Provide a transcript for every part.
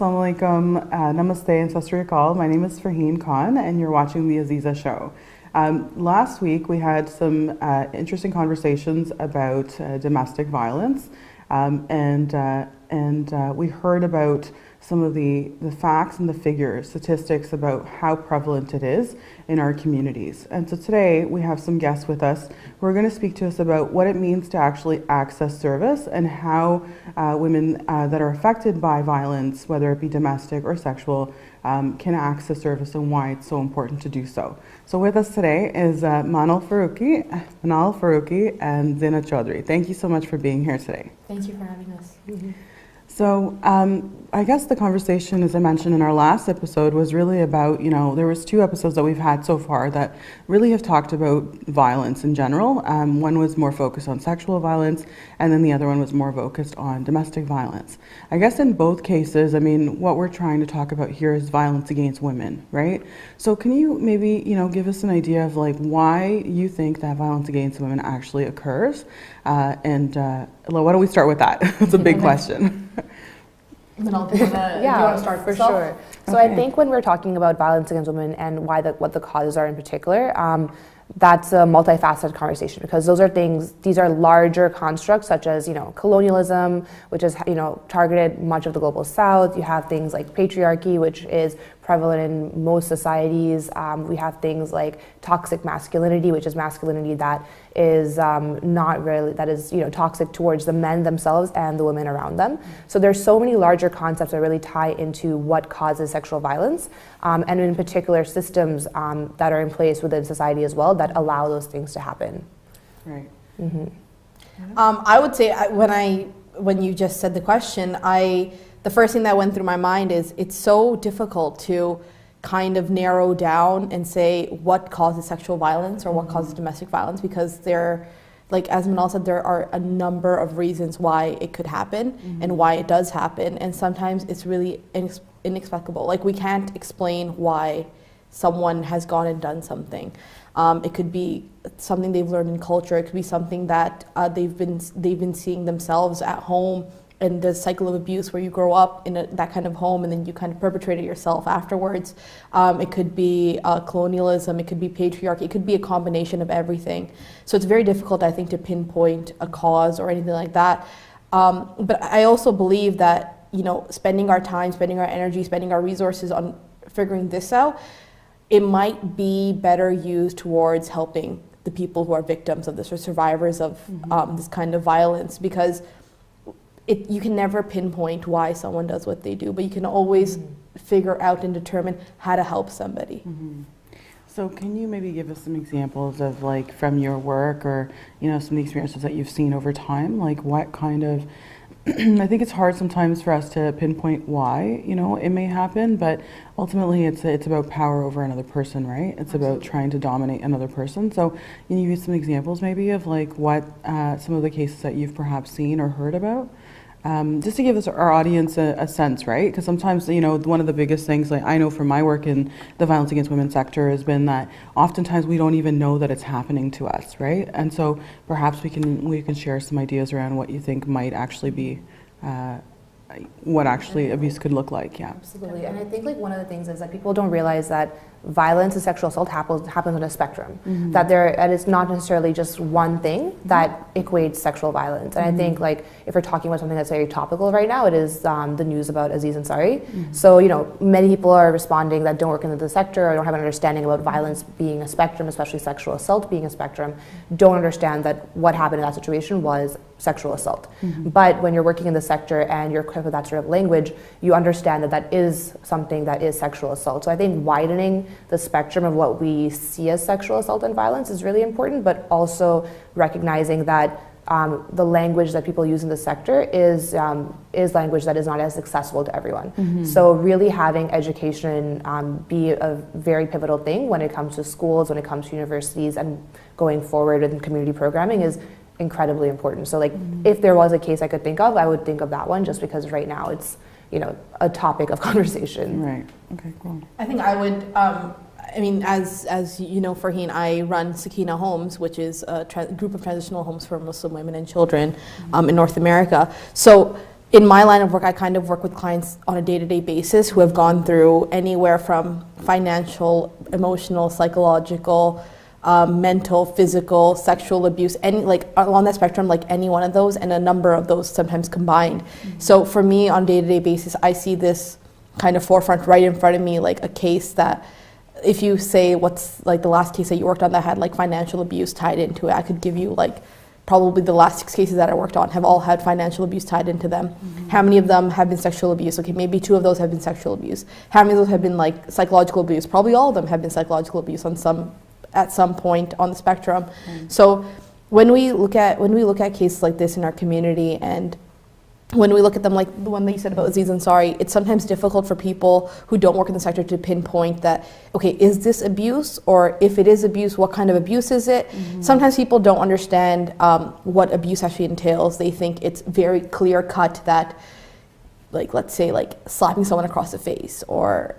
assalamu alaikum, namaste and sat sri akal. My name is Farheen Khan and you're watching the Azeeza show. Last week we had some interesting conversations about domestic violence and we heard about some of the facts and the figures, statistics about how prevalent it is in our communities. And so today we have some guests with us who are going to speak to us about what it means to actually access service and how women that are affected by violence, whether it be domestic or sexual, can access service and why it's so important to do so. So with us today is Manal Faroqui and Zaineb Chaudry. Thank you so much for being here today. Thank you for having us. Mm-hmm. So I guess the conversation, as I mentioned in our last episode, was really about, there was 2 episodes that we've had so far that really have talked about violence in general. One was more focused on sexual violence, and then the other one was more focused on domestic violence. I guess in both cases, what we're trying to talk about here is violence against women, right? So can you maybe, give us an idea of why you think that violence against women actually occurs? Why don't we start with that? It's a big question. Manal, do you want to start for sure? So I think when we're talking about violence against women and what the causes are in particular, that's a multifaceted conversation because these are larger constructs such as, colonialism, which is, targeted much of the global south. You have things like patriarchy, which is prevalent in most societies. We have things like toxic masculinity, which is masculinity that is toxic towards the men themselves and the women around them. So there's so many larger concepts that really tie into what causes sexual violence, and in particular systems that are in place within society as well that allow those things to happen. Right. Mm-hmm. I would say when you just said the question, the first thing that went through my mind is it's so difficult to kind of narrow down and say what causes sexual violence or what causes domestic violence, because as Manal said, there are a number of reasons why it could happen and why it does happen, and sometimes it's really inexplicable. We can't explain why someone has gone and done something. It could be something they've learned in culture. It could be something that they've been seeing themselves at home, and the cycle of abuse where you grow up in that kind of home and then you kind of perpetrate it yourself afterwards. It could be colonialism, it could be patriarchy, it could be a combination of everything. So it's very difficult, I think, to pinpoint a cause or anything like that. But I also believe that, spending our time, spending our energy, spending our resources on figuring this out, it might be better used towards helping the people who are victims of this or survivors of this kind of violence, because you can never pinpoint why someone does what they do, but you can always figure out and determine how to help somebody. So can you maybe give us some examples of from your work or some of the experiences that you've seen over time, what kind of I think it's hard sometimes for us to pinpoint why it may happen, but ultimately it's about power over another person, right? It's about trying to dominate another person. So can you give some examples maybe of what some of the cases that you've perhaps seen or heard about? Just to give us our audience a sense, right? Because sometimes, one of the biggest things, I know from my work in the violence against women sector has been that oftentimes we don't even know that it's happening to us, right? And so perhaps we can share some ideas around what you think might actually be, what actually abuse could look like, yeah. Absolutely, and I think one of the things is that people don't realize that violence and sexual assault happens on a spectrum. That it's not necessarily just one thing that equates sexual violence. And I think if we're talking about something that's very topical right now, it is the news about Azeeza and Ansari. So many people are responding that don't work in the sector or don't have an understanding about violence being a spectrum, especially sexual assault being a spectrum, don't understand that what happened in that situation was sexual assault. But when you're working in the sector and you're equipped with that sort of language, you understand that is something that is sexual assault. So I think widening the spectrum of what we see as sexual assault and violence is really important, but also recognizing that the language that people use in the sector is language that is not as accessible to everyone. So really having education be a very pivotal thing when it comes to schools, when it comes to universities, and going forward in community programming is incredibly important. So if there was a case I could think of, I would think of that one, just because right now it's a topic of conversation. Right. Okay, cool. I think I would, as you know, Farheen, I run Sakina Homes, which is a group of transitional homes for Muslim women and children in North America. So in my line of work, I kind of work with clients on a day-to-day basis who have gone through anywhere from financial, emotional, psychological, mental, physical, sexual abuse, any like along that spectrum, like any one of those, and a number of those sometimes combined. So for me, on a day-to-day basis, I see this kind of forefront right in front of me, like a case that, if you say what's like the last case that you worked on that had like financial abuse tied into it, I could give you like probably the last 6 cases that I worked on have all had financial abuse tied into them. How many of them have been sexual abuse? Okay, maybe 2 of those have been sexual abuse. How many of those have been like psychological abuse? Probably all of them have been psychological abuse at some point on the spectrum. So when we look at cases like this in our community, and when we look at them like the one that you said about Azeeza and Sorry, it's sometimes difficult for people who don't work in the sector to pinpoint that, okay, is this abuse? Or if it is abuse, what kind of abuse is it? Sometimes people don't understand what abuse actually entails. They think it's very clear cut that, like, let's say like slapping someone across the face or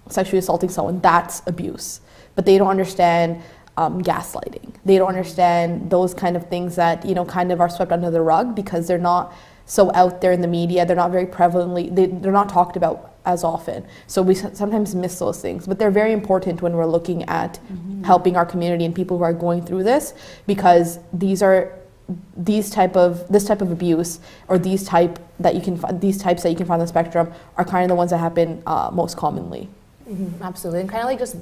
sexually assaulting someone, that's abuse. But they don't understand gaslighting. They don't understand those kind of things that, you know, kind of are swept under the rug because they're not so out there in the media. They're not very prevalently, they're not talked about as often. So we sometimes miss those things, but they're very important when we're looking at helping our community and people who are going through this, because this type of abuse, or these types that you can find on the spectrum, are kind of the ones that happen most commonly. Absolutely, and kind of like just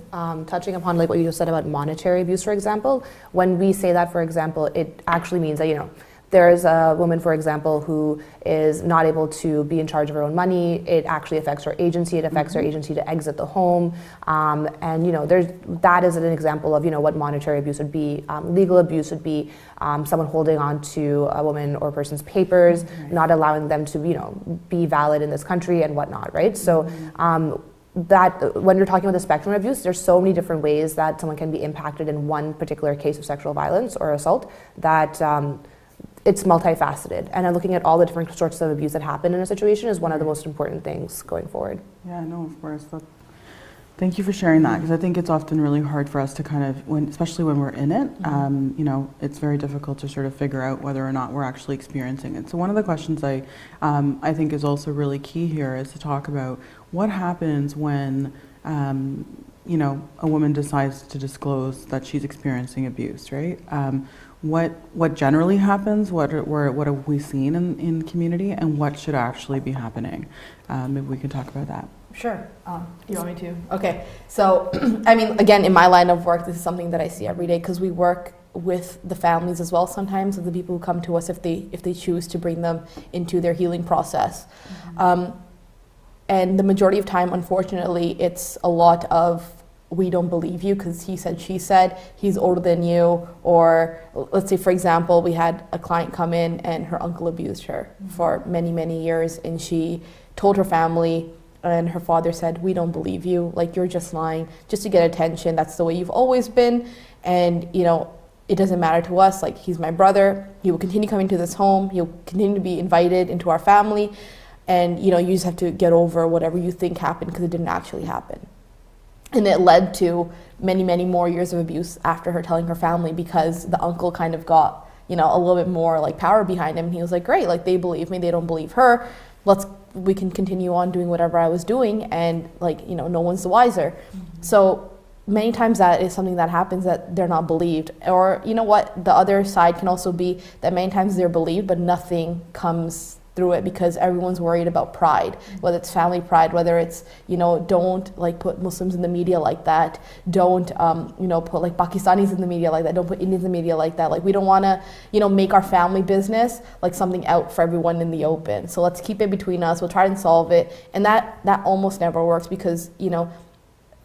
touching upon like what you just said about monetary abuse, for example. When we say that, for example, it actually means that, you know, there's a woman, for example, who is not able to be in charge of her own money. It actually affects her agency. It affects her agency to exit the home. And, you know, that is an example of, you know, what monetary abuse would be. Legal abuse would be someone holding on to a woman or person's papers, not allowing them to, you know, be valid in this country and whatnot, right? So that when you're talking about the spectrum of abuse, there's so many different ways that someone can be impacted in one particular case of sexual violence or assault that it's multifaceted, and looking at all the different sorts of abuse that happen in a situation is one of the most important things going forward. Yeah, no, of course. Thank you for sharing that, because I think it's often really hard for us to kind of, especially when we're in it, you know, it's very difficult to sort of figure out whether or not we're actually experiencing it. So one of the questions I think is also really key here is to talk about what happens when you know, a woman decides to disclose that she's experiencing abuse, right? What generally happens, what have we seen in community, and what should actually be happening? Maybe we can talk about that. Sure. You want me to? Okay. So, I mean, again, in my line of work, this is something that I see every day, because we work with the families as well sometimes, of the people who come to us if they choose to bring them into their healing process. And the majority of time, unfortunately, it's a lot of, we don't believe you because he said, she said, he's older than you. Or let's say, for example, we had a client come in and her uncle abused her for many, many years, and she told her family, and her father said, we don't believe you, like, you're just lying just to get attention. That's the way you've always been, and, you know, it doesn't matter to us. Like, he's my brother. He will continue coming to this home. He'll continue to be invited into our family, and, you know, you just have to get over whatever you think happened, because it didn't actually happen. And it led to many, many more years of abuse after her telling her family, because the uncle kind of got, you know, a little bit more like power behind him. He was like, great, like, they believe me, they don't believe her. We can continue on doing whatever I was doing, and, like, you know, no one's the wiser. So many times that is something that happens, that they're not believed. Or, you know what, the other side can also be that many times they're believed, but nothing comes through it, because everyone's worried about pride, whether it's family pride, whether it's, you know, don't like put Muslims in the media like that, don't you know, put like Pakistanis in the media like that, don't put Indians in the media like that. Like, we don't want to, you know, make our family business like something out for everyone in the open. So let's keep it between us. We'll try and solve it. And that almost never works, because, you know,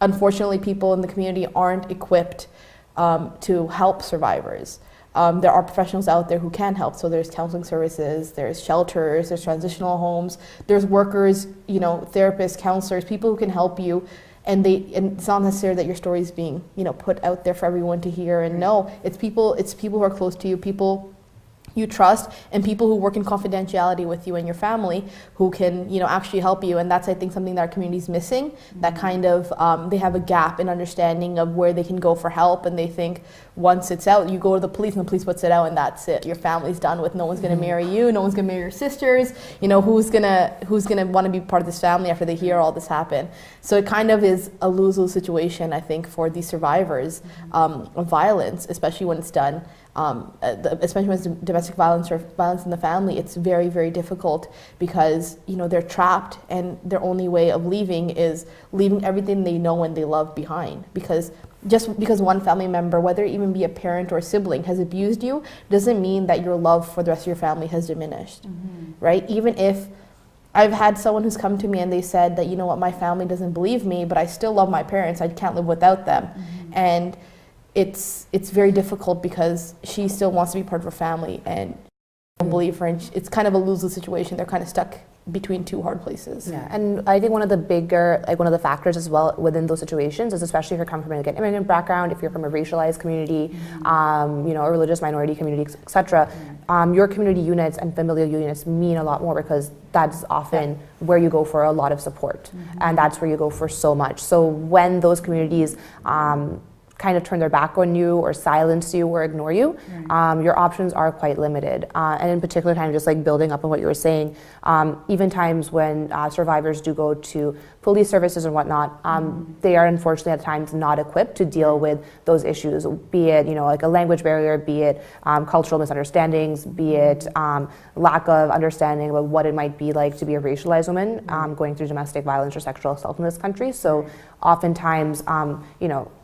unfortunately, people in the community aren't equipped to help survivors. There are professionals out there who can help. So there's counseling services, there's shelters, there's transitional homes, there's workers, you know, therapists, counselors, people who can help you. And it's not necessary that your story is being, you know, put out there for everyone to hear and know. It's people who are close to you, people you trust, and people who work in confidentiality with you and your family who can, actually help you. And that's, I think, something that our community is missing. That kind of, they have a gap in understanding of where they can go for help, and they think once it's out, you go to the police and the police puts it out and that's it. Your family's done with. No one's going to marry you. No one's going to marry your sisters. Who's gonna want to be part of this family after they hear all this happen? So it kind of is a lose-lose situation, I think, for these survivors of violence, especially when it's done. Especially when it's domestic violence or violence in the family, it's very, very difficult because they're trapped, and their only way of leaving is leaving everything they know and they love behind. Because just because one family member, whether it even be a parent or a sibling, has abused you, doesn't mean that your love for the rest of your family has diminished, right? Even if I've had someone who's come to me and they said that, my family doesn't believe me, but I still love my parents. I can't live without them, and it's very difficult because she still wants to be part of her family, and I don't believe her, and it's kind of a lose-lose situation. They're kind of stuck between two hard places. Yeah, and I think one of the factors as well within those situations is, especially if you're coming from an immigrant background, if you're from a racialized community, a religious minority community, etc. Your community units and familial units mean a lot more because that's often where you go for a lot of support, and that's where you go for so much. So when those communities kind of turn their back on you or silence you or ignore you, your options are quite limited. And in particular, kind of just like building up on what you were saying, even times when survivors do go to police services and whatnot, they are unfortunately at times not equipped to deal with those issues, be it like a language barrier, be it cultural misunderstandings, be it lack of understanding about what it might be like to be a racialized woman going through domestic violence or sexual assault in this country. So oftentimes,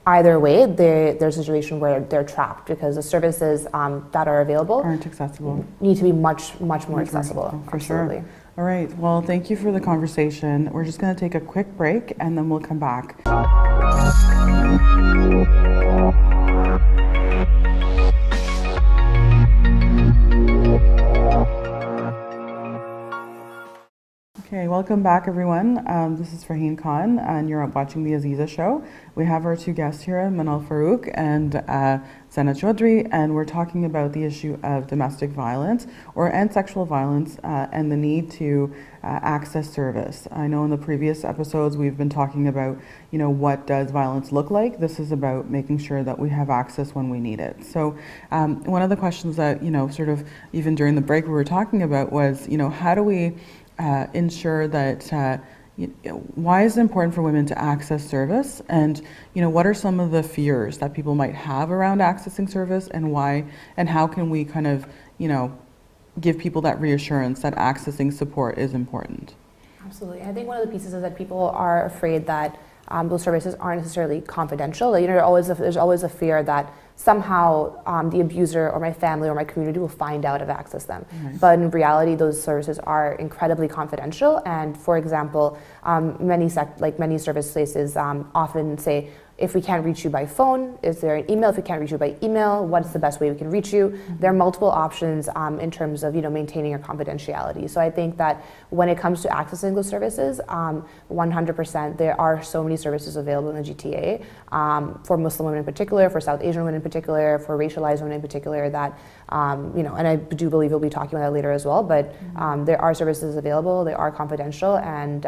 either way, there's a situation where they're trapped because the services that are available aren't accessible. Need to be much more accessible. For Absolutely. sure. All right. Well, thank you for the conversation. We're just going to take a quick break and then we'll come back. Okay, welcome back, everyone. This is Farheen Khan, and you're watching the Azeeza show. We have our two guests here, Manal Faroqui and Zaineb Chaudry, and we're talking about the issue of domestic violence and sexual violence and the need to access service. I know in the previous episodes we've been talking about, what does violence look like? This is about making sure that we have access when we need it. So one of the questions that, sort of even during the break we were talking about was, how do we ensure that why is it important for women to access service, and what are some of the fears that people might have around accessing service, and why, and how can we kind of give people that reassurance that accessing support is important? Absolutely. I think one of the pieces is that people are afraid that those services aren't necessarily confidential. There's always a fear that somehow the abuser or my family or my community will find out if I access them. Right. But in reality, those services are incredibly confidential. And for example, many service places often say, if we can't reach you by phone, is there an email? If we can't reach you by email, what's the best way we can reach you? Mm-hmm. There are multiple options in terms of maintaining your confidentiality. So I think that when it comes to accessing those services, 100% there are so many services available in the GTA for Muslim women in particular, for South Asian women in particular, for racialized women in particular. That and I do believe we'll be talking about that later as well. But there are services available. They are confidential, and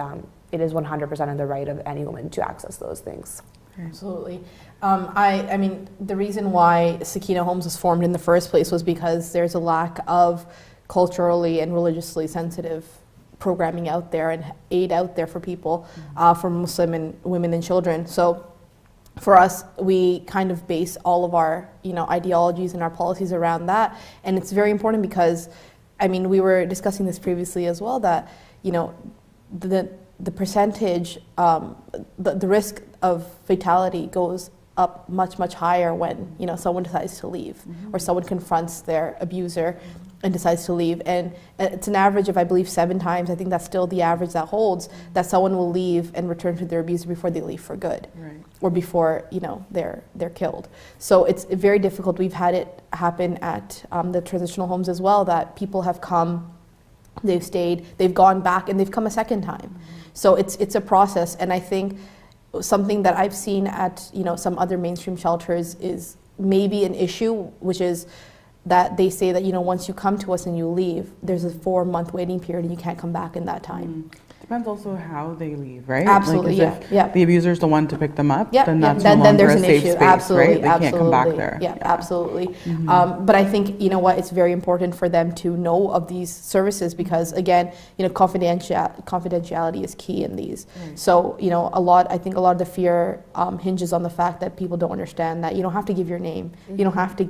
it is 100% of the right of any woman to access those things. Absolutely. I mean, the reason why Sakina Homes was formed in the first place was because there's a lack of culturally and religiously sensitive programming out there and aid out there for people, for Muslim and women and children. So for us, we kind of base all of our, ideologies and our policies around that. And it's very important because, we were discussing this previously as well, that, the percentage, the risk of fatality goes up much higher when someone decides to leave, or someone confronts their abuser and decides to leave. And it's an average of, I believe, 7 times. I think that's still the average that holds, that someone will leave and return to their abuser before they leave for good, right, or before they're killed. So it's very difficult. We've had it happen at the transitional homes as well, that people have come, they've stayed, they've gone back, and they've come a second time. So it's a process, and I think something that I've seen at some other mainstream shelters is maybe an issue, which is that they say that, you know, once you come to us and you leave, there's a 4-month waiting period and you can't come back in that time. Depends also how they leave, right? Absolutely, like, if the abuser's the one to pick them up, then that's no longer there's a an safe issue. space, Absolutely, right? They can't come back there. Yeah, absolutely. But I think, you know what, it's very important for them to know of these services because, again, you know, confidentiality is key in these. So, you know, I think a lot of the fear hinges on the fact that people don't understand that you don't have to give your name. You don't even have to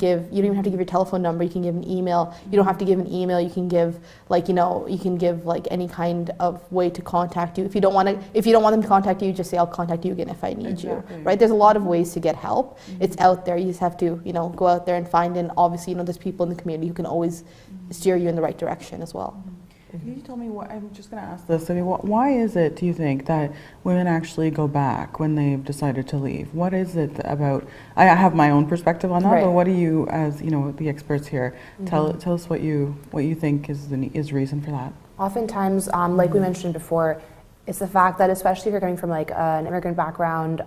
give your telephone number. You can give an email. You don't have to give an email. You can give, like, you know, any kind of way to contact you. If you don't want them to contact you, just say I'll contact you again if I need you. Right? There's a lot of ways to get help. It's out there. You just have to, you know, go out there and find. And obviously, you know, there's people in the community who can always steer you in the right direction as well. Can you tell me what, I'm just going to ask this, I mean, why is it, do you think, that women actually go back when they've decided to leave? What is it about, I have my own perspective on that, but what do you, as, you know, the experts here, tell us what you think is reason for that? Oftentimes, like we mentioned before, it's the fact that, especially if you're coming from like an immigrant background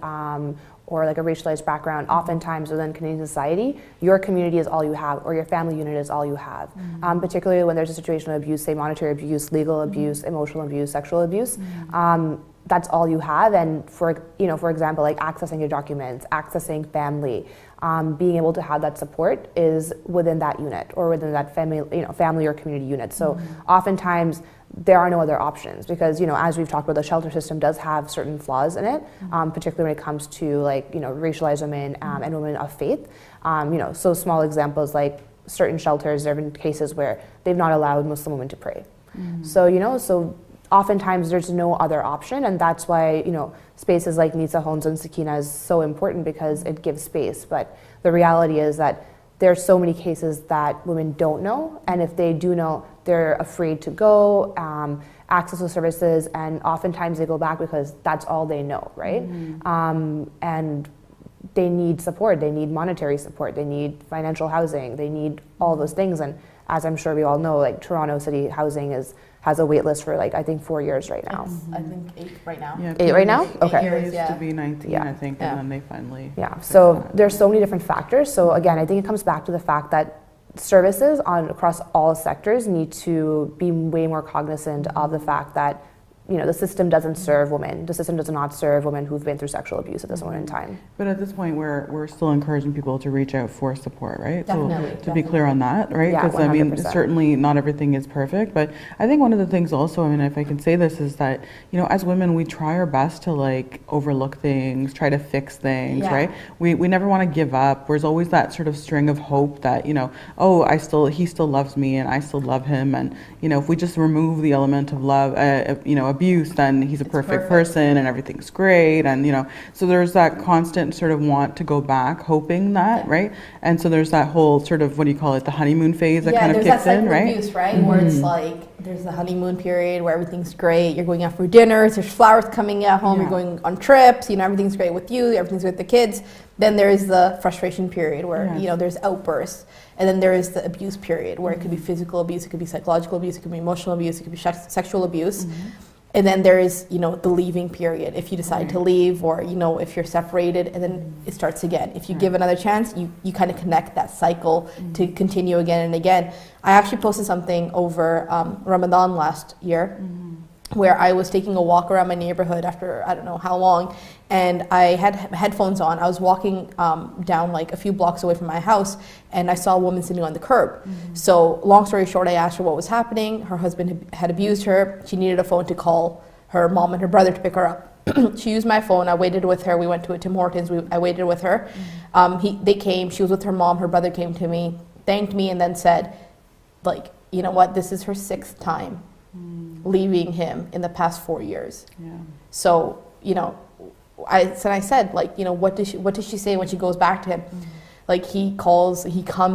or like a racialized background, oftentimes within Canadian society, your community is all you have, or your family unit is all you have. Particularly when there's a situation of abuse, say monetary abuse, legal abuse, emotional abuse, sexual abuse. That's all you have, and for example, like accessing your documents, accessing family, being able to have that support is within that unit or within that family or community unit. So oftentimes there are no other options because, you know, as we've talked about, the shelter system does have certain flaws in it, particularly when it comes to, like, you know, racialized women and women of faith. You know, so small examples like certain shelters, there have been cases where they've not allowed Muslim women to pray. So, you know, oftentimes there's no other option, and that's why, you know, spaces like Nisa Homes and Sakina is so important because it gives space. But the reality is that there are so many cases that women don't know, and if they do know, they're afraid to go, access those services, and oftentimes they go back because that's all they know, right? And they need support, they need monetary support, they need financial housing, they need all those things. And as I'm sure we all know, like Toronto City Housing has a wait list for, like, I think 4 years right now. I think 8 right now. Yeah, 8 right now? Okay. 8 years, It used to be 19, I think, and then they finally... So there's so many different factors. So again, I think it comes back to the fact that services across all sectors need to be way more cognizant of the fact that, you know, the system doesn't serve women. The system does not serve women who've been through sexual abuse at this moment in time. But at this point, we're still encouraging people to reach out for support, right? Definitely. So to be clear on that, right? Because I mean, certainly not everything is perfect, but I think one of the things also, I mean, if I can say this, is that, you know, as women, we try our best to, like, overlook things, try to fix things, right? We never want to give up. There's always that sort of string of hope that, you know, oh, he still loves me and I still love him, and, you know, if we just remove the element of love, you know, abuse, then he's a perfect person and everything's great, and, you know, so there's that constant sort of want to go back, hoping that, right? And so there's that whole sort of, what do you call it, the honeymoon phase that kind of kicks in, right? Abuse, right? Where it's like there's the honeymoon period where everything's great, you're going out for dinners, there's flowers coming at home, you're going on trips, you know, everything's great with you, everything's with the kids. Then there is the frustration period where, you know, there's outbursts. And then there is the abuse period where it could be physical abuse, it could be psychological abuse, it could be emotional abuse, it could be sexual abuse. And then there is, you know, the leaving period. If you decide to leave, or, you know, if you're separated, and then it starts again. If you give another chance, you kind of connect that cycle to continue again and again. I actually posted something over Ramadan last year, where I was taking a walk around my neighborhood after I don't know how long, and I had headphones on. I was walking down like a few blocks away from my house, and I saw a woman sitting on the curb. So long story short, I asked her what was happening. Her husband had abused her. She needed a phone to call her mom and her brother to pick her up. She used my phone. I waited with her. We went to a Tim Hortons. I waited with her. They came. She was with her mom. Her brother came to me, thanked me, and then said, like, you know what, this is her 6th time leaving him in the past 4 years. So, you know, I said, like, you know, what does she say when she goes back to him? Like, he comes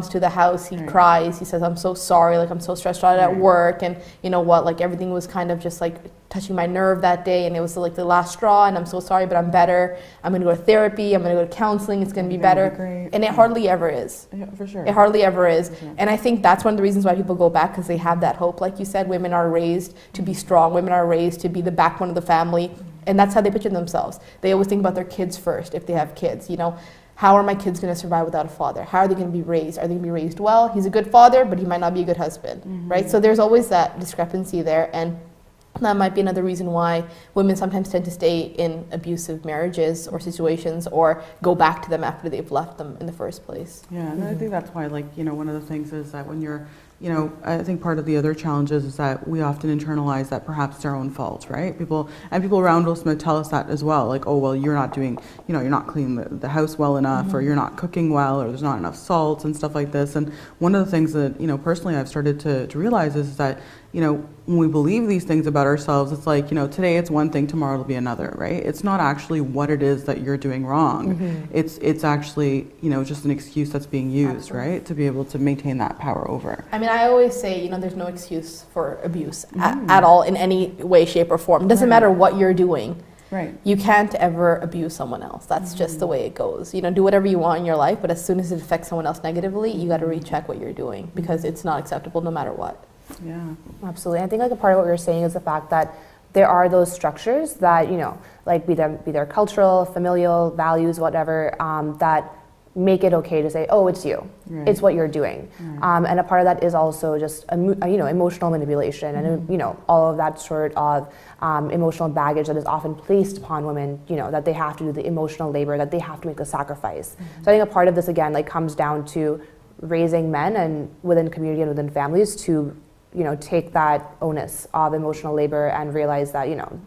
to the house, he cries, he says, I'm so sorry, like, I'm so stressed out at work, and you know what, like, everything was kind of just like touching my nerve that day, and it was like the last straw, and I'm so sorry, but I'm better. I'm gonna go to therapy, I'm gonna go to counseling, it's gonna be better. And it hardly ever is. Yeah, for sure. It hardly ever is. And I think that's one of the reasons why people go back, because they have that hope. Like you said, women are raised to be strong, women are raised to be the backbone of the family, and that's how they picture themselves. They always think about their kids first, if they have kids, you know. how are my kids going to survive without a father? How are they going to be raised? Are they going to be raised well? He's a good father, but he might not be a good husband, right? So there's always that discrepancy there, and that might be another reason why women sometimes tend to stay in abusive marriages or situations, or go back to them after they've left them in the first place. Yeah, and I think that's why, like, you know, one of the things is that when you're, you know, I think part of the other challenges is that we often internalize that perhaps it's our own fault, right? People around us might tell us that as well, like, oh, well, you're not doing, you know, you're not cleaning the house well enough, or you're not cooking well, or there's not enough salt and stuff like this. And one of the things that, you know, personally I've started to realize is that, you know, when we believe these things about ourselves, it's like, you know, today it's one thing, tomorrow it'll be another, right? It's not actually what it is that you're doing wrong. It's actually, you know, just an excuse that's being used, right? To be able to maintain that power over. I mean, I always say, you know, there's no excuse for abuse at all in any way, shape, or form. It doesn't matter what you're doing. Right. You can't ever abuse someone else. That's just the way it goes. You know, do whatever you want in your life, but as soon as it affects someone else negatively, you got to recheck what you're doing, because it's not acceptable no matter what. Yeah. Absolutely. I think like a part of what you're saying is the fact that there are those structures that, you know, like be their cultural, familial values, whatever, that make it okay to say, oh, it's you. Right. It's what you're doing. Right. And a part of that is also just, you know, emotional manipulation and, you know, all of that sort of emotional baggage that is often placed upon women, you know, that they have to do the emotional labor, that they have to make a sacrifice. So I think a part of this, again, like comes down to raising men and within community and within families to, you know, take that onus of emotional labor and realize that, you know,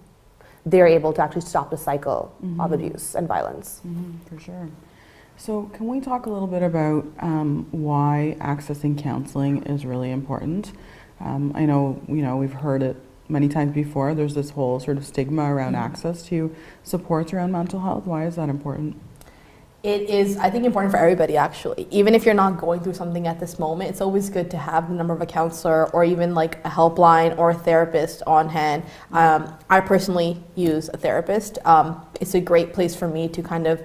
they're able to actually stop the cycle of abuse and violence. For sure. So can we talk a little bit about why accessing counseling is really important? I know, you know, we've heard it many times before. There's this whole sort of stigma around access to supports around mental health. Why is that important? It is, I think, important for everybody, actually. Even if you're not going through something at this moment, it's always good to have the number of a counselor or even like a helpline or a therapist on hand. I personally use a therapist. It's a great place for me to kind of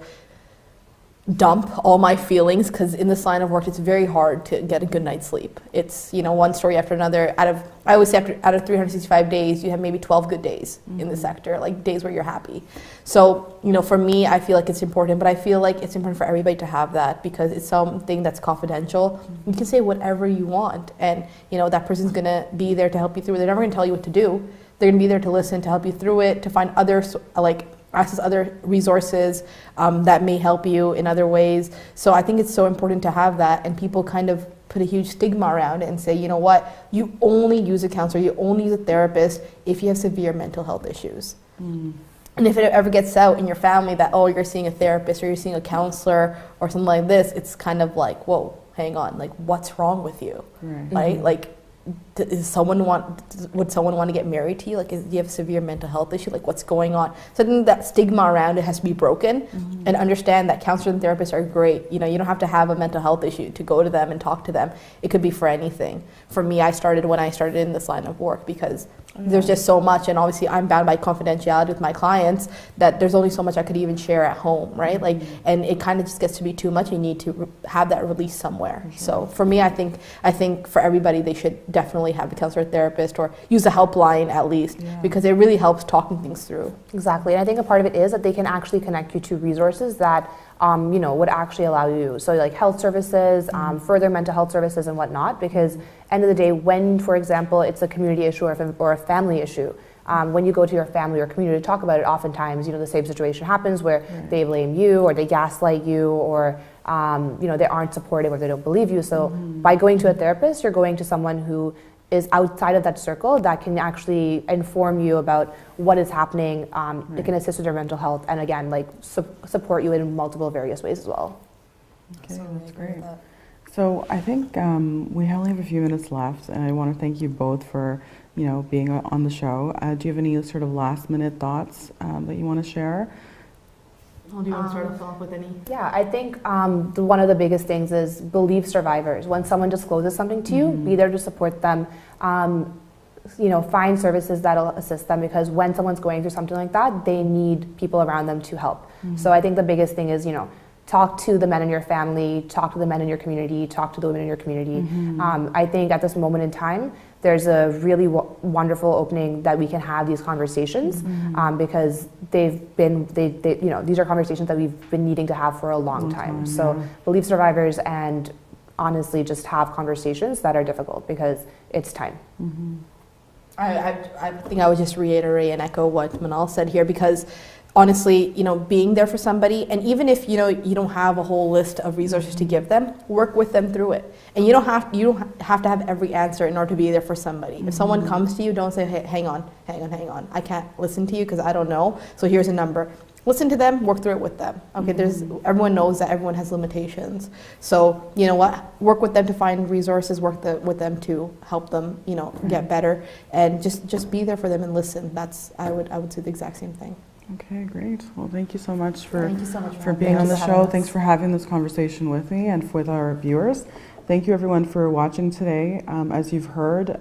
dump all my feelings, because in this line of work it's very hard to get a good night's sleep. It's, you know, one story after another. I always say out of 365 days you have maybe 12 good days in the sector, like days where you're happy. So, you know, for me, I feel like it's important, but I feel like it's important for everybody to have that, because it's something that's confidential. You can say whatever you want, and, you know, that person's gonna be there to help you through it. They're never gonna tell you what to do. They're gonna be there to listen, to help you through it, to find other, like, access other resources that may help you in other ways. So I think it's so important to have that, and people kind of put a huge stigma around it and say, you know what, you only use a counselor, you only use a therapist if you have severe mental health issues. And if it ever gets out in your family that, oh, you're seeing a therapist or you're seeing a counselor or something like this, it's kind of like, whoa, hang on, like, what's wrong with you? Right? Like, would someone want to get married to you? Like, do you have a severe mental health issue? Like, what's going on? So I think that stigma around it has to be broken, and understand that counselors and therapists are great. You know, you don't have to have a mental health issue to go to them and talk to them. It could be for anything. For me, I started when I started in this line of work, because there's just so much, and obviously I'm bound by confidentiality with my clients, that there's only so much I could even share at home, right? Like, and it kind of just gets to be too much. You need to have that release somewhere. So for me, I think for everybody, they should definitely have a counselor or therapist, or use a helpline at least, because it really helps talking things through. Exactly, and I think a part of it is that they can actually connect you to resources that you know, would actually allow you, so like health services, further mental health services and whatnot, because end of the day, when, for example, it's a community issue or a family issue, when you go to your family or community to talk about it, oftentimes, you know, the same situation happens where they blame you, or they gaslight you, or you know, they aren't supportive, or they don't believe you. So by going to a therapist, you're going to someone who is outside of that circle that can actually inform you about what is happening. It can assist with your mental health, and again, like support you in multiple various ways as well. Okay, that's great. So I think we only have a few minutes left, and I want to thank you both for, you know, being on the show. Do you have any sort of last minute thoughts that you want to share? Well, do you want to start off with any? Yeah, I think one of the biggest things is believe survivors. When someone discloses something to you, be there to support them. You know, find services that'll assist them, because when someone's going through something like that, they need people around them to help. So I think the biggest thing is, you know, talk to the men in your family, talk to the men in your community, talk to the women in your community. I think at this moment in time, there's a really wonderful opening that we can have these conversations, because these are conversations that we've been needing to have for a long time. So believe survivors, and honestly just have conversations that are difficult, because it's time. I think I would just reiterate and echo what Manal said here, because honestly, being there for somebody, and even if you don't have a whole list of resources to give them, work with them through it. And you don't have to have every answer in order to be there for somebody. If someone comes to you, don't say, hey, hang on, I can't listen to you because I don't know, so here's a number. Listen to them, work through it with them. Okay, everyone knows that everyone has limitations. So, you know what, work with them to find resources, with them to help them, get better, and just be there for them and listen. I would say the exact same thing. Okay, great. Well, thank you so much for for being on the show. Thanks for having this conversation with me and with our viewers. Thank you everyone for watching today. As you've heard,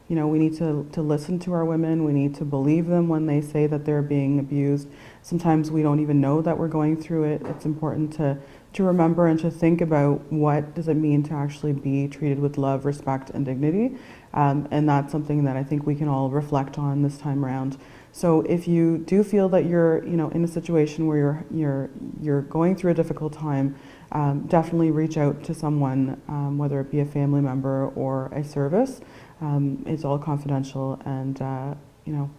we need to listen to our women. We need to believe them when they say that they're being abused. Sometimes we don't even know that we're going through it. It's important to remember and to think about what does it mean to actually be treated with love, respect, and dignity. And that's something that I think we can all reflect on this time around. So if you do feel that you're in a situation where you're going through a difficult time, definitely reach out to someone, whether it be a family member or a service. It's all confidential, and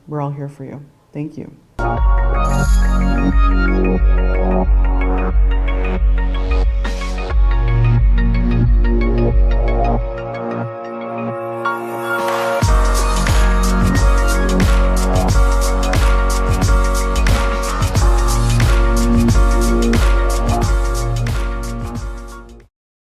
we're all here for you. Thank you.